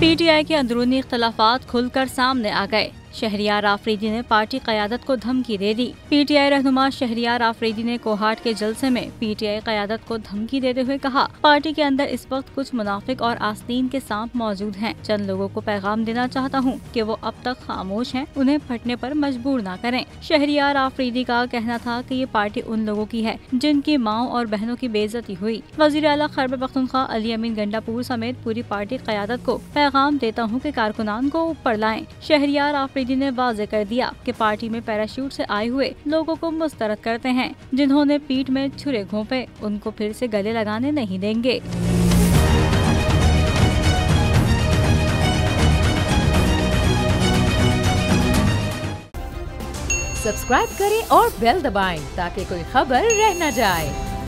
PTI के अंदरूनी इख्तलाफात खुलकर सामने आ गए। शहरियार आफरीदी ने पार्टी क़यादत को धमकी दे दी। पीटीआई रहनुमा शहरियार आफरीदी ने कोहाट के जलसे में पीटीआई क़यादत को धमकी देते हुए कहा, पार्टी के अंदर इस वक्त कुछ मुनाफिक और आस्तीन के सांप मौजूद हैं। चंद लोगों को पैगाम देना चाहता हूँ कि वो अब तक खामोश हैं, उन्हें फटने पर मजबूर न करें। शहरियार आफरीदी का कहना था कि ये पार्टी उन लोगों की है जिनकी माओ और बहनों की बेइज्जती हुई। वज़ीर आला खैबर पख्तूनख्वा अली अमीन गंडापुर समेत पूरी पार्टी क़यादत को पैगाम देता हूँ कि कारकुनान को ऊपर लाएं। शहरियार आफरीदी ने वाज़ेह कर दिया कि पार्टी में पैराशूट से आए हुए लोगों को मुस्तरद करते हैं। जिन्होंने पीठ में छुरे घोंपे उनको फिर से गले लगाने नहीं देंगे। सब्सक्राइब करें और बेल दबाएं ताकि कोई खबर रह न जाए।